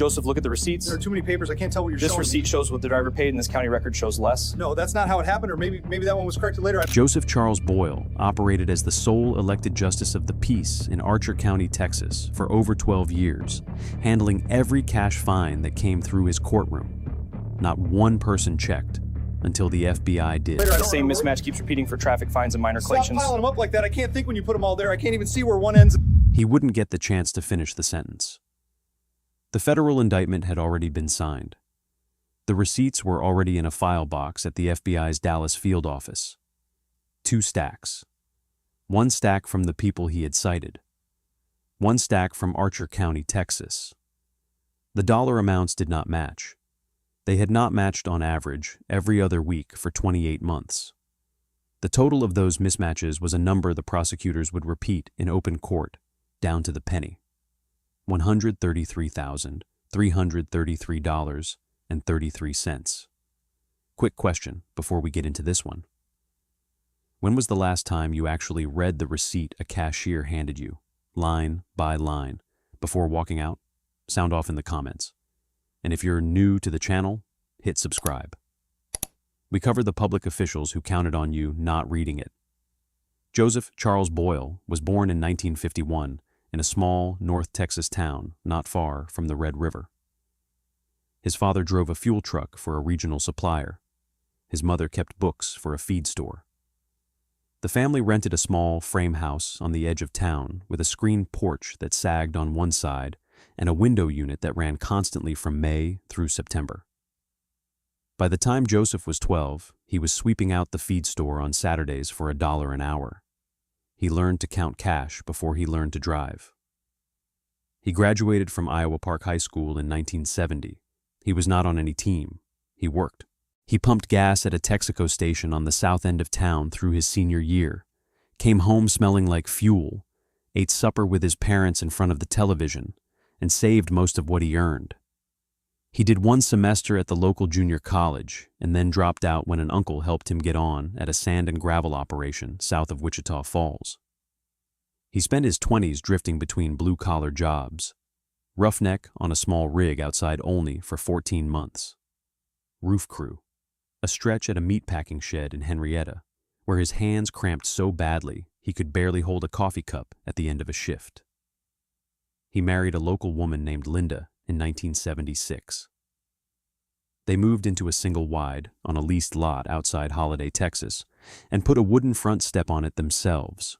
Joseph, look at the receipts. There are too many papers. I can't tell what you're showing. This receipt shows what the driver paid, and this county record shows less. No, that's not how it happened, or maybe that one was corrected later. Joseph Charles Boyle operated as the sole elected justice of the peace in Archer County, Texas, for over 12 years, handling every cash fine that came through his courtroom. Not one person checked until the FBI did. The same mismatch keeps repeating for traffic fines and minor collections. Stop piling them up like that. I can't think when you put them all there. I can't even see where one ends. He wouldn't get the chance to finish the sentence. The federal indictment had already been signed. The receipts were already in a file box at the FBI's Dallas field office. 2 stacks. 1 stack from the people he had cited. 1 stack from Archer County, Texas. The dollar amounts did not match. They had not matched on average every other week for 28 months. The total of those mismatches was a number the prosecutors would repeat in open court, down to the penny. $133,333.33. Quick question before we get into this one. When was the last time you actually read the receipt a cashier handed you, line by line, before walking out? Sound off in the comments. And if you're new to the channel, hit subscribe. We covered the public officials who counted on you not reading it. Joseph Charles Boyle was born in 1951 in a small North Texas town not far from the Red River. His father drove a fuel truck for a regional supplier. His mother kept books for a feed store. The family rented a small frame house on the edge of town with a screened porch that sagged on one side and a window unit that ran constantly from May through September. By the time Joseph was 12, he was sweeping out the feed store on Saturdays for $1 an hour. He learned to count cash before he learned to drive. He graduated from Iowa Park High School in 1970. He was not on any team. He worked. He pumped gas at a Texaco station on the south end of town through his senior year, came home smelling like fuel, ate supper with his parents in front of the television, and saved most of what he earned. He did 1 semester at the local junior college and then dropped out when an uncle helped him get on at a sand and gravel operation south of Wichita Falls. He spent his 20s drifting between blue-collar jobs. Roughneck on a small rig outside Olney for 14 months. Roof crew, a stretch at a meatpacking shed in Henrietta, where his hands cramped so badly he could barely hold a coffee cup at the end of a shift. He married a local woman named Linda in 1976. They moved into a single-wide on a leased lot outside Holliday, Texas, and put a wooden front step on it themselves.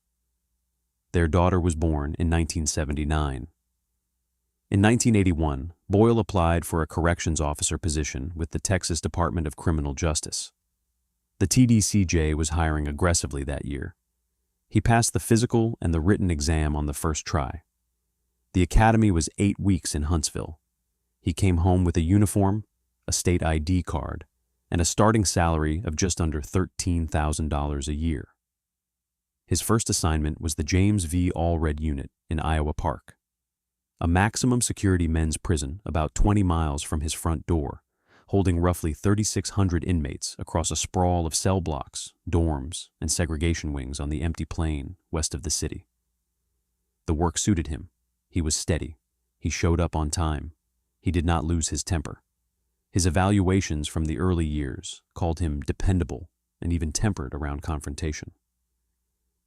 Their daughter was born in 1979. In 1981, Boyle applied for a corrections officer position with the Texas Department of Criminal Justice. The TDCJ was hiring aggressively that year. He passed the physical and the written exam on the first try. The academy was 8 weeks in Huntsville. He came home with a uniform, a state ID card, and a starting salary of just under $13,000 a year. His first assignment was the James V. Allred Unit in Iowa Park, a maximum security men's prison about 20 miles from his front door, holding roughly 3,600 inmates across a sprawl of cell blocks, dorms, and segregation wings on the empty plain west of the city. The work suited him. He was steady. He showed up on time. He did not lose his temper. His evaluations from the early years called him dependable and even tempered around confrontation.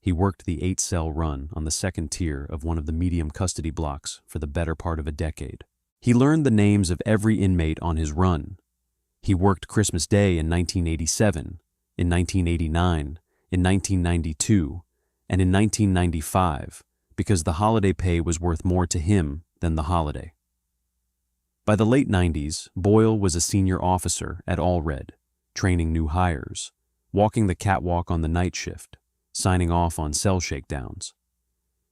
He worked the 8-cell run on the second tier of one of the medium custody blocks for the better part of a decade. He learned the names of every inmate on his run. He worked Christmas Day in 1987, in 1989, in 1992, and in 1995, because the holiday pay was worth more to him than the holiday. By the late 90s, Boyle was a senior officer at Allred, training new hires, walking the catwalk on the night shift, signing off on cell shakedowns.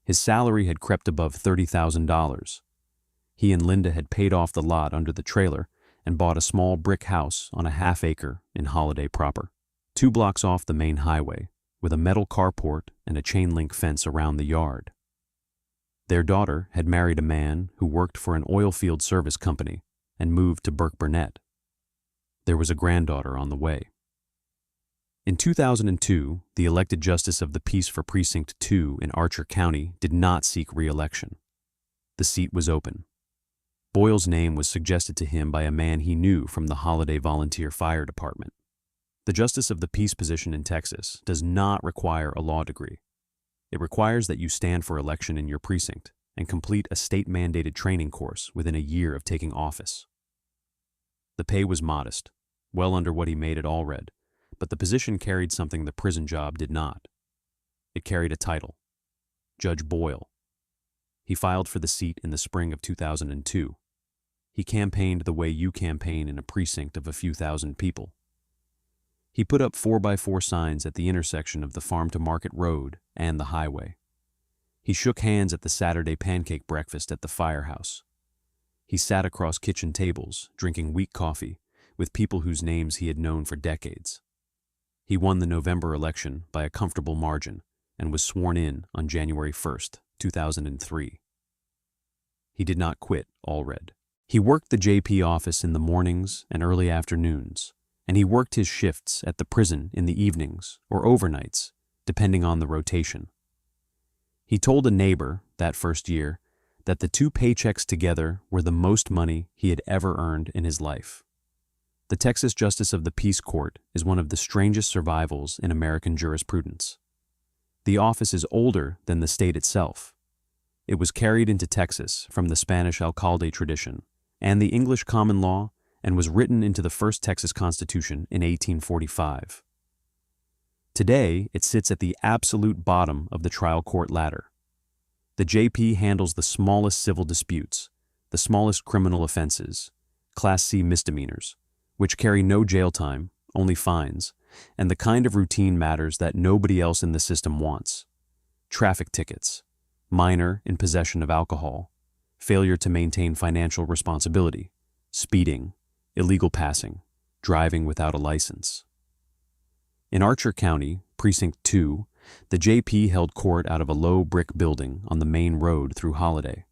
His salary had crept above $30,000. He and Linda had paid off the lot under the trailer and bought a small brick house on a half-acre in Holliday proper, 2 blocks off the main highway, with a metal carport and a chain-link fence around the yard. Their daughter had married a man who worked for an oil field service company and moved to Burke-Burnett. There was a granddaughter on the way. In 2002, the elected justice of the peace for Precinct 2 in Archer County did not seek re-election. The seat was open. Boyle's name was suggested to him by a man he knew from the Holliday Volunteer Fire Department. The Justice of the Peace position in Texas does not require a law degree. It requires that you stand for election in your precinct and complete a state-mandated training course within a year of taking office. The pay was modest, well under what he made at Allred, but the position carried something the prison job did not. It carried a title, Judge Boyle. He filed for the seat in the spring of 2002. He campaigned the way you campaign in a precinct of a few thousand people. He put up 4x4 signs at the intersection of the Farm to Market Road and the highway. He shook hands at the Saturday pancake breakfast at the firehouse. He sat across kitchen tables, drinking weak coffee, with people whose names he had known for decades. He won the November election by a comfortable margin and was sworn in on January 1st, 2003. He did not quit Allred. He worked the JP office in the mornings and early afternoons, and he worked his shifts at the prison in the evenings or overnights, depending on the rotation. He told a neighbor that first year that the two paychecks together were the most money he had ever earned in his life. The Texas Justice of the Peace Court is one of the strangest survivals in American jurisprudence. The office is older than the state itself. It was carried into Texas from the Spanish alcalde tradition and the English common law and was written into the first Texas Constitution in 1845. Today, it sits at the absolute bottom of the trial court ladder. The JP handles the smallest civil disputes, the smallest criminal offenses, Class C misdemeanors, which carry no jail time, only fines, and the kind of routine matters that nobody else in the system wants. Traffic tickets, minor in possession of alcohol, failure to maintain financial responsibility, speeding, illegal passing, driving without a license. In Archer County, Precinct 2, the JP held court out of a low brick building on the main road through Holliday.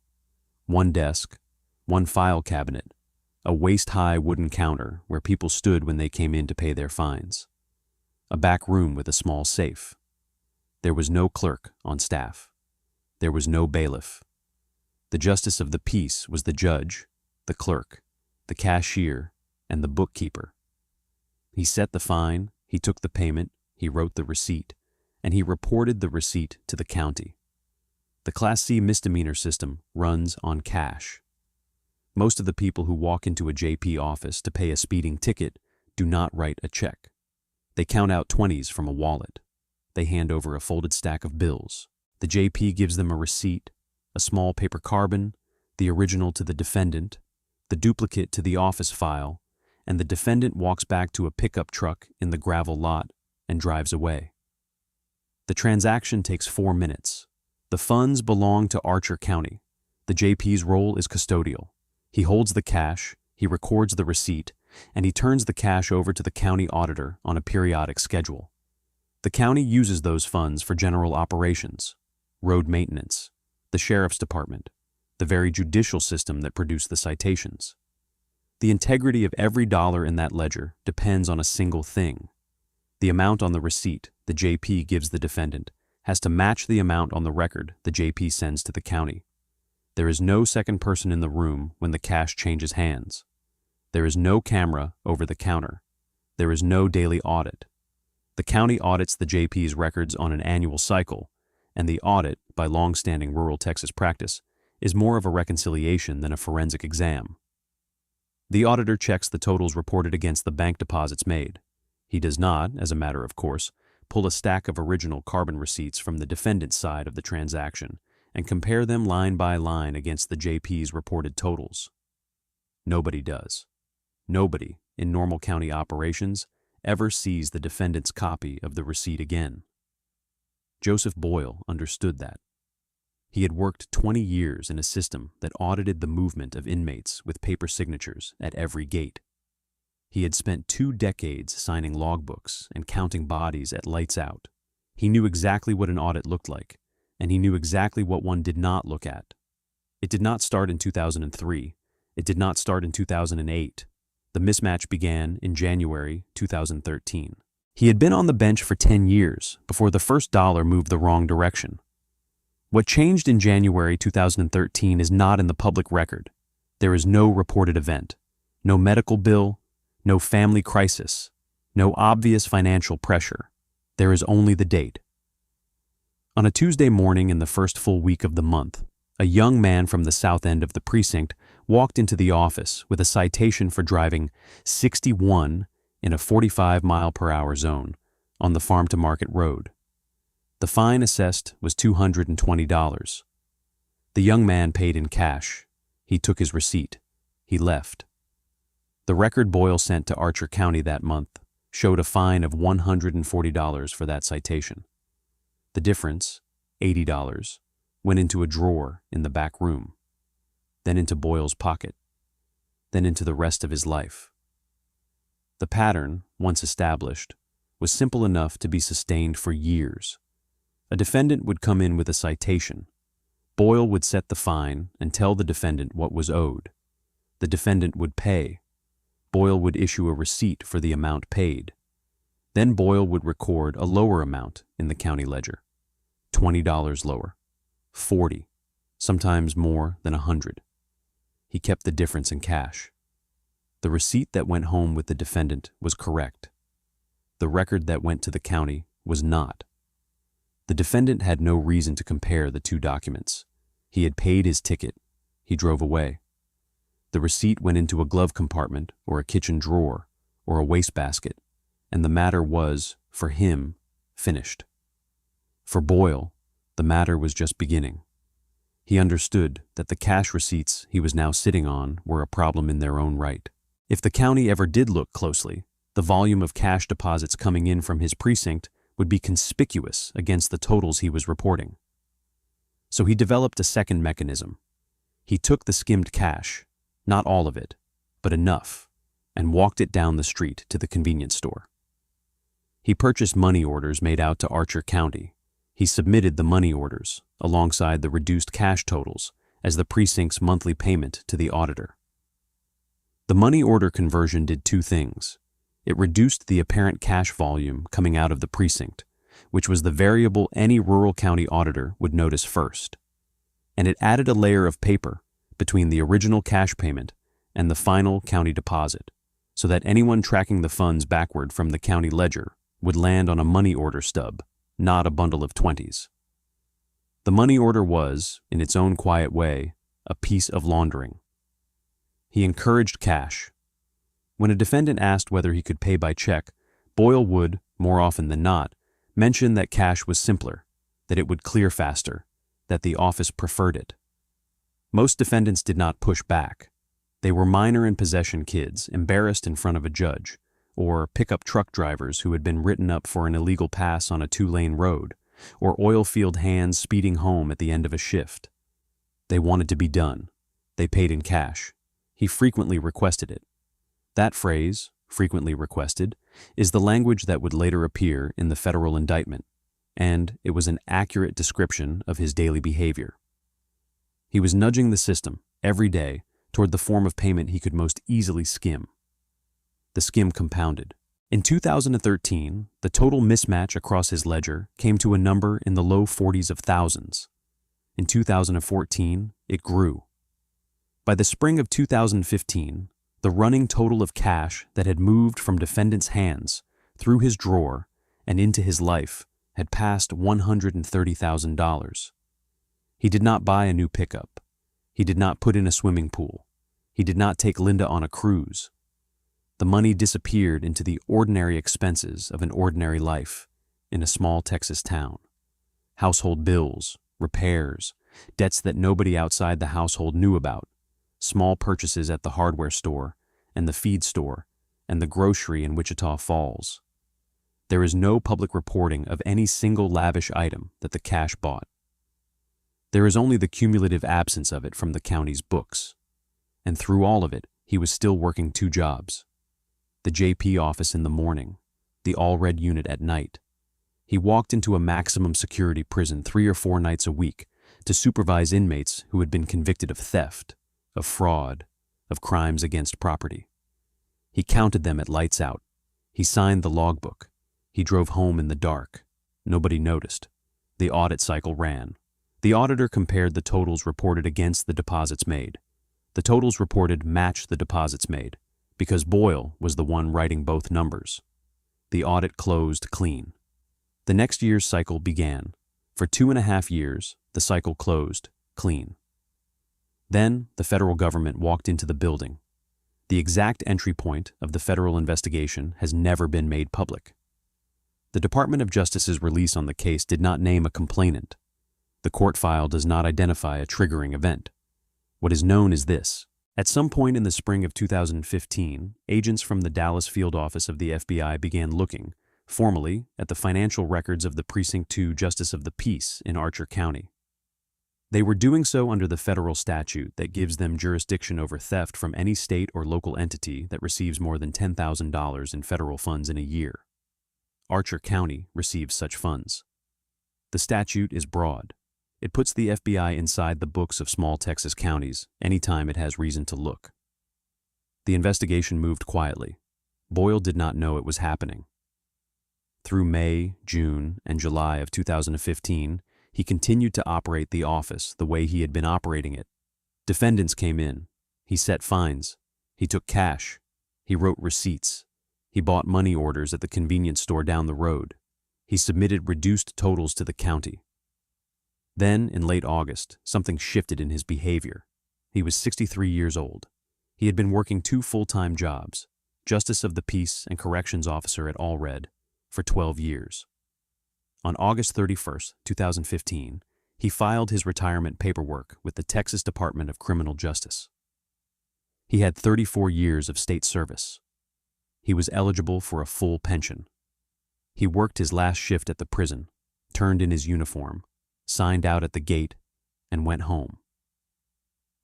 One desk, one file cabinet, a waist-high wooden counter where people stood when they came in to pay their fines. A back room with a small safe. There was no clerk on staff. There was no bailiff. The Justice of the Peace was the judge, the clerk, the cashier, and the bookkeeper. He set the fine, he took the payment, he wrote the receipt, and he reported the receipt to the county. The Class C misdemeanor system runs on cash. Most of the people who walk into a JP office to pay a speeding ticket do not write a check. They count out 20s from a wallet. They hand over a folded stack of bills. The JP gives them a receipt, a small paper carbon, the original to the defendant, the duplicate to the office file, and the defendant walks back to a pickup truck in the gravel lot and drives away. The transaction takes 4 minutes. The funds belong to Archer County. The JP's role is custodial. He holds the cash, he records the receipt, and he turns the cash over to the county auditor on a periodic schedule. The county uses those funds for general operations, road maintenance, the sheriff's department, the very judicial system that produced the citations. The integrity of every dollar in that ledger depends on a single thing. The amount on the receipt the JP gives the defendant has to match the amount on the record the JP sends to the county. There is no second person in the room when the cash changes hands. There is no camera over the counter. There is no daily audit. The county audits the JP's records on an annual cycle, and the audit, by long-standing rural Texas practice, is more of a reconciliation than a forensic exam. The auditor checks the totals reported against the bank deposits made. He does not, as a matter of course, pull a stack of original carbon receipts from the defendant's side of the transaction and compare them line by line against the JP's reported totals. Nobody does. Nobody, in normal county operations, ever sees the defendant's copy of the receipt again. Joseph Boyle understood that. He had worked 20 years in a system that audited the movement of inmates with paper signatures at every gate. He had spent 2 decades signing logbooks and counting bodies at lights out. He knew exactly what an audit looked like, and he knew exactly what one did not look at. It did not start in 2003. It did not start in 2008. The mismatch began in January 2013. He had been on the bench for 10 years before the first dollar moved the wrong direction. What changed in January 2013 is not in the public record. There is no reported event, no medical bill, no family crisis, no obvious financial pressure. There is only the date. On a Tuesday morning in the first full week of the month, a young man from the south end of the precinct walked into the office with a citation for driving 61 in a 45-mile-per-hour zone on the Farm to Market Road. The fine assessed was $220. The young man paid in cash. He took his receipt. He left. The record Boyle sent to Archer County that month showed a fine of $140 for that citation. The difference, $80, went into a drawer in the back room, then into Boyle's pocket, then into the rest of his life. The pattern, once established, was simple enough to be sustained for years. A defendant would come in with a citation. Boyle would set the fine and tell the defendant what was owed. The defendant would pay. Boyle would issue a receipt for the amount paid. Then Boyle would record a lower amount in the county ledger, $20 lower, $40, sometimes more than $100. He kept the difference in cash. The receipt that went home with the defendant was correct. The record that went to the county was not. The defendant had no reason to compare the two documents. He had paid his ticket. He drove away. The receipt went into a glove compartment or a kitchen drawer or a wastebasket, and the matter was, for him, finished. For Boyle, the matter was just beginning. He understood that the cash receipts he was now sitting on were a problem in their own right. If the county ever did look closely, the volume of cash deposits coming in from his precinct would be conspicuous against the totals he was reporting. So he developed a second mechanism. He took the skimmed cash, not all of it, but enough, and walked it down the street to the convenience store. He purchased money orders made out to Archer County. He submitted the money orders, alongside the reduced cash totals, as the precinct's monthly payment to the auditor. The money order conversion did two things. It reduced the apparent cash volume coming out of the precinct, which was the variable any rural county auditor would notice first. And it added a layer of paper between the original cash payment and the final county deposit, so that anyone tracking the funds backward from the county ledger would land on a money order stub, not a bundle of 20s. The money order was, in its own quiet way, a piece of laundering. He encouraged cash. When a defendant asked whether he could pay by check, Boyle would, more often than not, mention that cash was simpler, that it would clear faster, that the office preferred it. Most defendants did not push back. They were minor in possession kids, embarrassed in front of a judge, or pickup truck drivers who had been written up for an illegal pass on a 2-lane road, or oil field hands speeding home at the end of a shift. They wanted to be done. They paid in cash. He frequently requested it. That phrase, frequently requested, is the language that would later appear in the federal indictment, and it was an accurate description of his daily behavior. He was nudging the system, every day, toward the form of payment he could most easily skim. The skim compounded. In 2013, the total mismatch across his ledger came to a number in the low 40s of thousands. In 2014, it grew. By the spring of 2015, the running total of cash that had moved from defendant's hands, through his drawer, and into his life had passed $130,000. He did not buy a new pickup. He did not put in a swimming pool. He did not take Linda on a cruise. The money disappeared into the ordinary expenses of an ordinary life in a small Texas town. Household bills, repairs, debts that nobody outside the household knew about, small purchases at the hardware store and the feed store and the grocery in Wichita Falls. There is no public reporting of any single lavish item that the cash bought. There is only the cumulative absence of it from the county's books. And through all of it, he was still working 2 jobs. The JP office in the morning, the all-red unit at night. He walked into a maximum security prison 3 or 4 nights a week to supervise inmates who had been convicted of theft, of fraud, of crimes against property. He counted them at lights out. He signed the logbook. He drove home in the dark. Nobody noticed. The audit cycle ran. The auditor compared the totals reported against the deposits made. The totals reported matched the deposits made, because Boyle was the one writing both numbers. The audit closed clean. The next year's cycle began. For 2.5 years, the cycle closed clean. Then, the federal government walked into the building. The exact entry point of the federal investigation has never been made public. The Department of Justice's release on the case did not name a complainant. The court file does not identify a triggering event. What is known is this. At some point in the spring of 2015, agents from the Dallas field office of the FBI began looking, formally, at the financial records of the Precinct 2 Justice of the Peace in Archer County. They were doing so under the federal statute that gives them jurisdiction over theft from any state or local entity that receives more than $10,000 in federal funds in a year. Archer County receives such funds. The statute is broad. It puts the FBI inside the books of small Texas counties anytime it has reason to look. The investigation moved quietly. Boyle did not know it was happening. Through May, June, and July of 2015, he continued to operate the office the way he had been operating it. Defendants came in. He set fines. He took cash. He wrote receipts. He bought money orders at the convenience store down the road. He submitted reduced totals to the county. Then, in late August, something shifted in his behavior. He was 63 years old. He had been working 2 full-time jobs, Justice of the Peace and Corrections Officer at Allred, for 12 years. On August 31, 2015, he filed his retirement paperwork with the Texas Department of Criminal Justice. He had 34 years of state service. He was eligible for a full pension. He worked his last shift at the prison, turned in his uniform, signed out at the gate, and went home.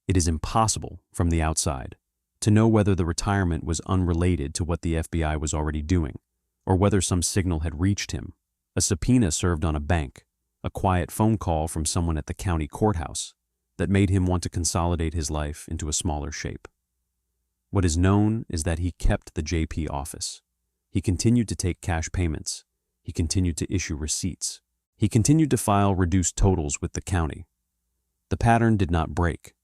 It is impossible, from the outside, to know whether the retirement was unrelated to what the FBI was already doing, or whether some signal had reached him. A subpoena served on a bank, a quiet phone call from someone at the county courthouse that made him want to consolidate his life into a smaller shape. What is known is that he kept the JP office. He continued to take cash payments. He continued to issue receipts. He continued to file reduced totals with the county. The pattern did not break.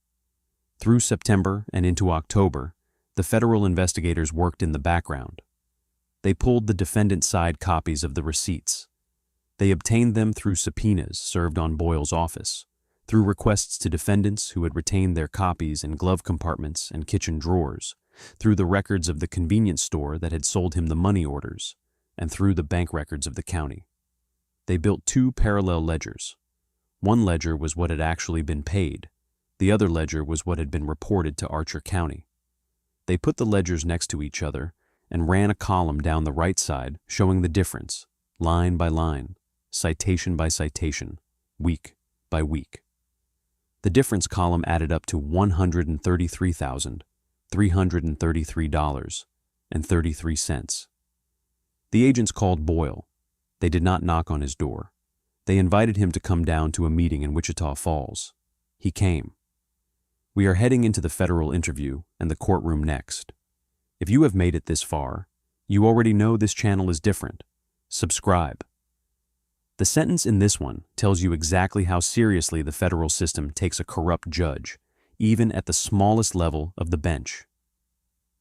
Through September and into October, the federal investigators worked in the background. They pulled the defendant side copies of the receipts. They obtained them through subpoenas served on Boyle's office, through requests to defendants who had retained their copies in glove compartments and kitchen drawers, through the records of the convenience store that had sold him the money orders, and through the bank records of the county. They built 2 parallel ledgers. One ledger was what had actually been paid. The other ledger was what had been reported to Archer County. They put the ledgers next to each other and ran a column down the right side showing the difference, line by line, citation by citation, week by week. The difference column added up to $133,333.33. The agents called Boyle. They did not knock on his door. They invited him to come down to a meeting in Wichita Falls. He came. We are heading into the federal interview and the courtroom next. If you have made it this far, you already know this channel is different. Subscribe. The sentence in this one tells you exactly how seriously the federal system takes a corrupt judge, even at the smallest level of the bench.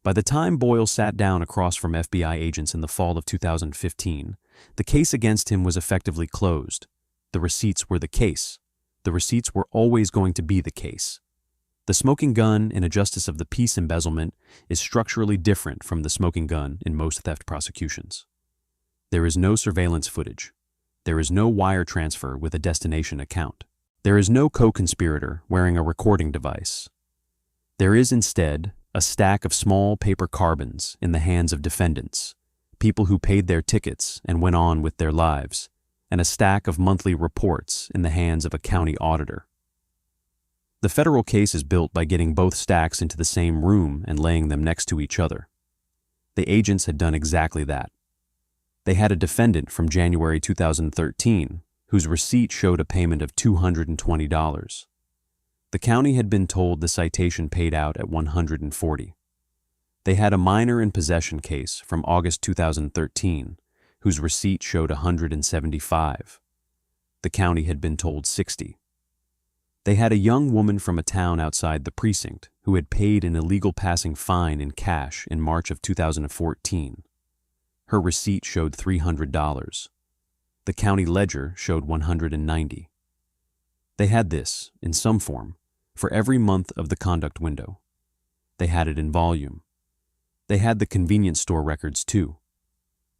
By the time Boyle sat down across from FBI agents in the fall of 2015, the case against him was effectively closed. The receipts were the case. The receipts were always going to be the case. The smoking gun in a Justice of the Peace embezzlement is structurally different from the smoking gun in most theft prosecutions. There is no surveillance footage. There is no wire transfer with a destination account. There is no co-conspirator wearing a recording device. There is instead a stack of small paper carbons in the hands of defendants, people who paid their tickets and went on with their lives, and a stack of monthly reports in the hands of a county auditor. The federal case is built by getting both stacks into the same room and laying them next to each other. The agents had done exactly that. They had a defendant from January 2013 whose receipt showed a payment of $220. The county had been told the citation paid out at $140. They had a minor in possession case from August 2013 whose receipt showed $175. The county had been told $60. They had a young woman from a town outside the precinct who had paid an illegal passing fine in cash in March of 2014. Her receipt showed $300. The county ledger showed $190. They had this, in some form, for every month of the conduct window. They had it in volume. They had the convenience store records too.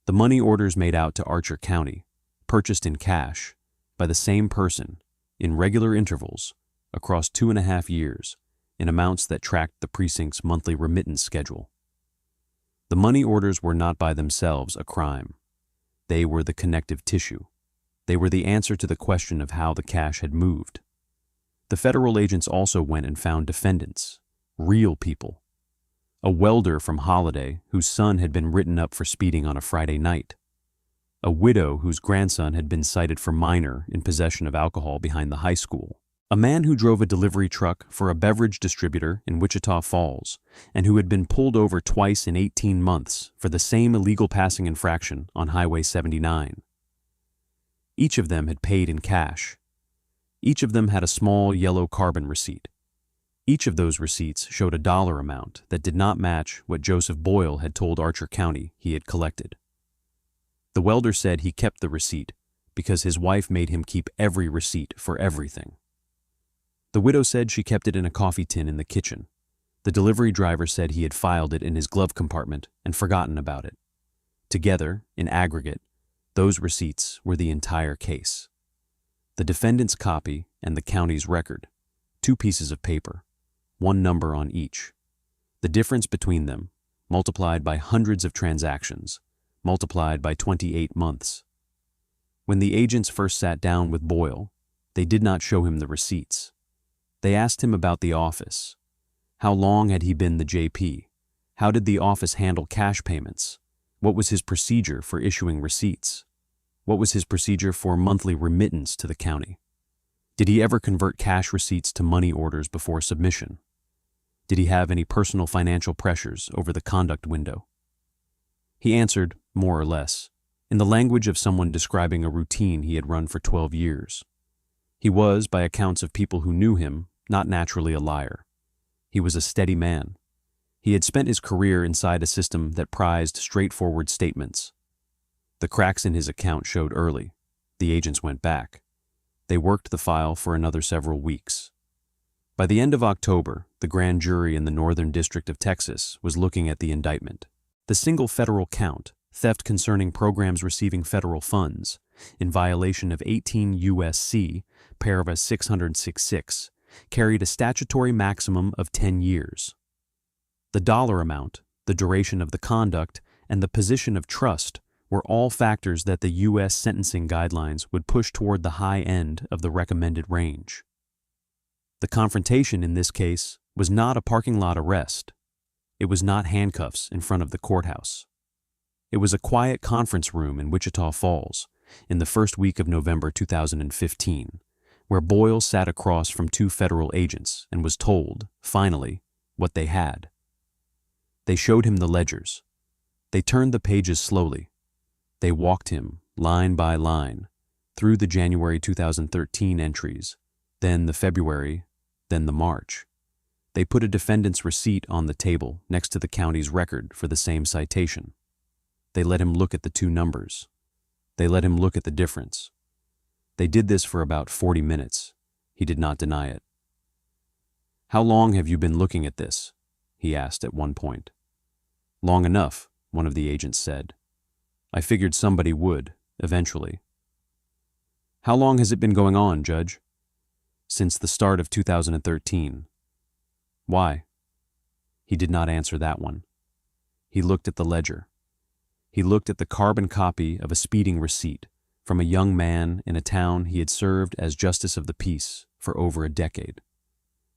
The money orders made out to Archer County, purchased in cash, by the same person, in regular intervals, across 2.5 years, in amounts that tracked the precinct's monthly remittance schedule. The money orders were not by themselves a crime. They were the connective tissue. They were the answer to the question of how the cash had moved. The federal agents also went and found defendants, real people. A welder from Holliday whose son had been written up for speeding on a Friday night. A widow whose grandson had been cited for minor in possession of alcohol behind the high school. A man who drove a delivery truck for a beverage distributor in Wichita Falls and who had been pulled over twice in 18 months for the same illegal passing infraction on Highway 79. Each of them had paid in cash. Each of them had a small yellow carbon receipt. Each of those receipts showed a dollar amount that did not match what Joseph Boyle had told Archer County he had collected. The welder said he kept the receipt because his wife made him keep every receipt for everything. The widow said she kept it in a coffee tin in the kitchen. The delivery driver said he had filed it in his glove compartment and forgotten about it. Together, in aggregate, those receipts were the entire case. The defendant's copy and the county's record, 2 pieces of paper, 1 number on each. The difference between them, multiplied by hundreds of transactions, multiplied by 28 months. When the agents first sat down with Boyle, they did not show him the receipts. They asked him about the office. How long had he been the JP? How did the office handle cash payments? What was his procedure for issuing receipts? What was his procedure for monthly remittance to the county? Did he ever convert cash receipts to money orders before submission? Did he have any personal financial pressures over the conduct window? He answered, more or less, in the language of someone describing a routine he had run for 12 years. He was, by accounts of people who knew him, not naturally a liar. He was a steady man. He had spent his career inside a system that prized straightforward statements. The cracks in his account showed early. The agents went back. They worked the file for another several weeks. By the end of October, the grand jury in the Northern District of Texas was looking at the indictment. The single federal count, theft concerning programs receiving federal funds, in violation of 18 U.S.C. Paragraph 666, carried a statutory maximum of 10 years. The dollar amount, the duration of the conduct, and the position of trust were all factors that the U.S. sentencing guidelines would push toward the high end of the recommended range. The confrontation in this case was not a parking lot arrest. It was not handcuffs in front of the courthouse. It was a quiet conference room in Wichita Falls in the first week of November 2015, where Boyle sat across from 2 federal agents and was told, finally, what they had. They showed him the ledgers. They turned the pages slowly. They walked him, line by line, through the January 2013 entries, then the February, then the March. They put a defendant's receipt on the table next to the county's record for the same citation. They let him look at the 2 numbers. They let him look at the difference. They did this for about 40 minutes. He did not deny it. "How long have you been looking at this?" he asked at one point. "Long enough," one of the agents said. "I figured somebody would, eventually." "How long has it been going on, Judge?" "Since the start of 2013. "Why?" He did not answer that one. He looked at the ledger. He looked at the carbon copy of a speeding receipt from a young man in a town he had served as justice of the peace for over a decade.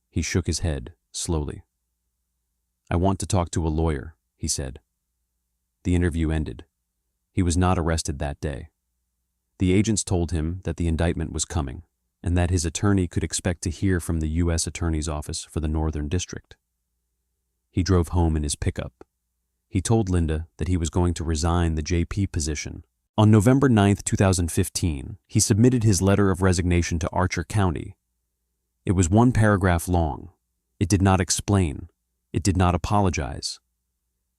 He shook his head slowly. "I want to talk to a lawyer," he said. The interview ended. He was not arrested that day. The agents told him that the indictment was coming and that his attorney could expect to hear from the U.S. Attorney's Office for the Northern District. He drove home in his pickup. He told Linda that he was going to resign the JP position. On November 9, 2015, he submitted his letter of resignation to Archer County. It was one paragraph long. It did not explain. It did not apologize.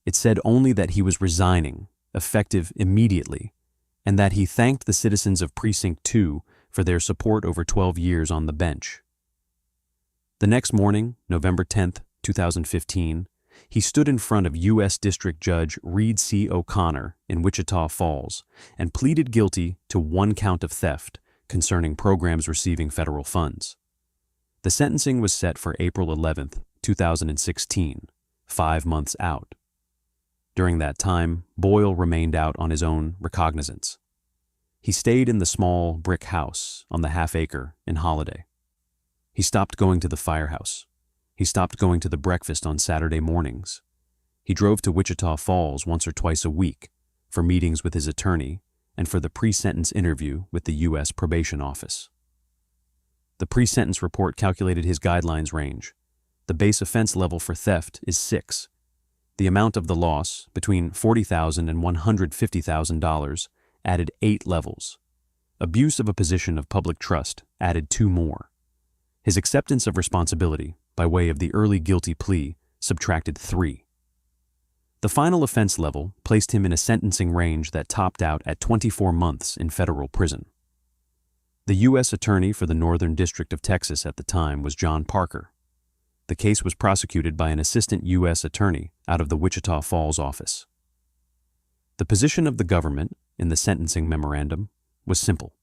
It said only that he was resigning, effective immediately, and that he thanked the citizens of Precinct 2 for their support over 12 years on the bench. The next morning, November 10, 2015, he stood in front of U.S. District Judge Reed C. O'Connor in Wichita Falls and pleaded guilty to one count of theft concerning programs receiving federal funds. The sentencing was set for April 11, 2016, 5 months out. During that time, Boyle remained out on his own recognizance. He stayed in the small brick house on the half-acre in Holliday. He stopped going to the firehouse. He stopped going to the breakfast on Saturday mornings. He drove to Wichita Falls once or twice a week for meetings with his attorney and for the pre-sentence interview with the U.S. Probation Office. The pre-sentence report calculated his guidelines range. The base offense level for theft is 6. The amount of the loss, between $40,000 and $150,000, added 8 levels. Abuse of a position of public trust added 2 more. His acceptance of responsibility, by way of the early guilty plea, subtracted 3. The final offense level placed him in a sentencing range that topped out at 24 months in federal prison. The U.S. Attorney for the Northern District of Texas at the time was John Parker. The case was prosecuted by an assistant U.S. attorney out of the Wichita Falls office. The position of the government in the sentencing memorandum was simple.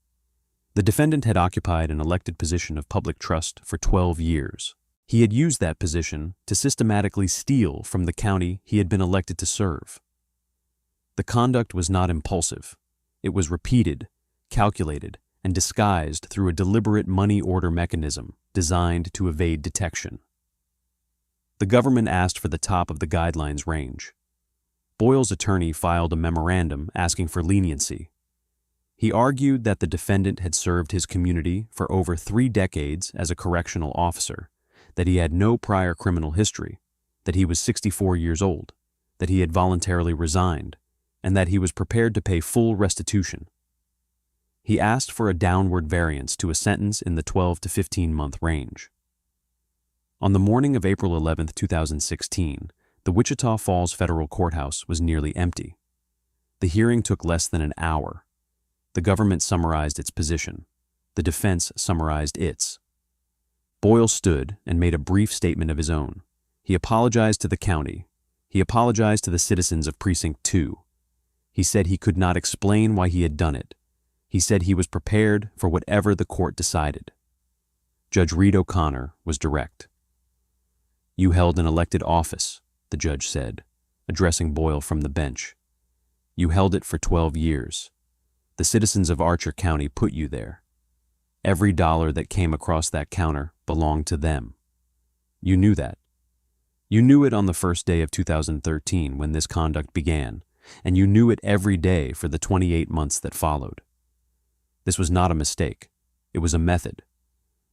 The defendant had occupied an elected position of public trust for 12 years. He had used that position to systematically steal from the county he had been elected to serve. The conduct was not impulsive. It was repeated, calculated, and disguised through a deliberate money order mechanism designed to evade detection. The government asked for the top of the guidelines range. Boyle's attorney filed a memorandum asking for leniency. He argued that the defendant had served his community for over 3 decades as a correctional officer, that he had no prior criminal history, that he was 64 years old, that he had voluntarily resigned, and that he was prepared to pay full restitution. He asked for a downward variance to a sentence in the 12 to 15-month range. On the morning of April 11, 2016, the Wichita Falls Federal Courthouse was nearly empty. The hearing took less than an hour. The government summarized its position. The defense summarized its. Boyle stood and made a brief statement of his own. He apologized to the county. He apologized to the citizens of Precinct 2. He said he could not explain why he had done it. He said he was prepared for whatever the court decided. Judge Reed O'Connor was direct. "You held an elected office," the judge said, addressing Boyle from the bench. "You held it for 12 years. The citizens of Archer County put you there. Every dollar that came across that counter belonged to them. You knew that. You knew it on the first day of 2013 when this conduct began, and you knew it every day for the 28 months that followed. This was not a mistake. It was a method.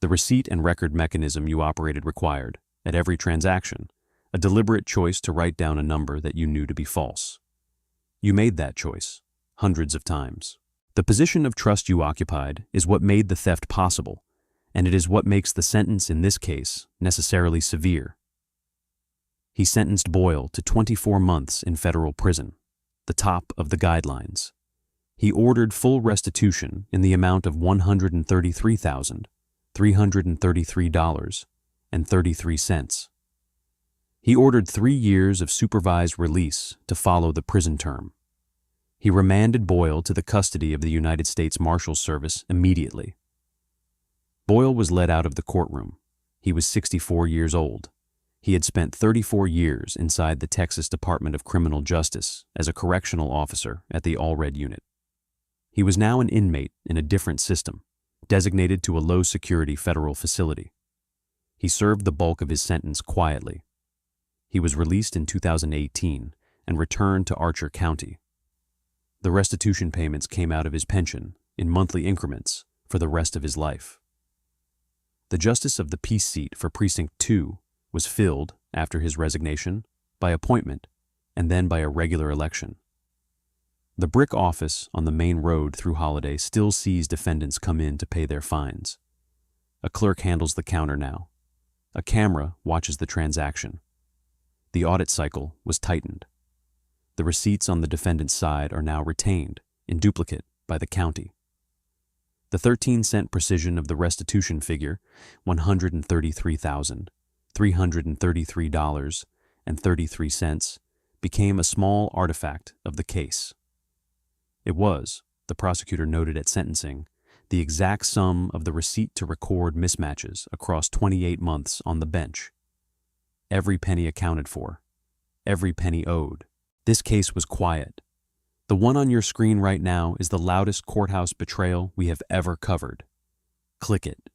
The receipt and record mechanism you operated required, at every transaction, a deliberate choice to write down a number that you knew to be false. You made that choice, hundreds of times. The position of trust you occupied is what made the theft possible, and it is what makes the sentence in this case necessarily severe." He sentenced Boyle to 24 months in federal prison, the top of the guidelines. He ordered full restitution in the amount of $133,333.33. He ordered 3 years of supervised release to follow the prison term. He remanded Boyle to the custody of the United States Marshals Service immediately. Boyle was led out of the courtroom. He was 64 years old. He had spent 34 years inside the Texas Department of Criminal Justice as a correctional officer at the Allred Unit. He was now an inmate in a different system, designated to a low-security federal facility. He served the bulk of his sentence quietly. He was released in 2018 and returned to Archer County. The restitution payments came out of his pension in monthly increments for the rest of his life. The justice of the peace seat for Precinct 2 was filled, after his resignation, by appointment and then by a regular election. The brick office on the main road through Holliday still sees defendants come in to pay their fines. A clerk handles the counter now. A camera watches the transaction. The audit cycle was tightened. The receipts on the defendant's side are now retained, in duplicate, by the county. The 13-cent precision of the restitution figure, $133,333.33, became a small artifact of the case. It was, the prosecutor noted at sentencing, the exact sum of the receipt to record mismatches across 28 months on the bench. Every penny accounted for. Every penny owed. This case was quiet. The one on your screen right now is the loudest courthouse betrayal we have ever covered. Click it.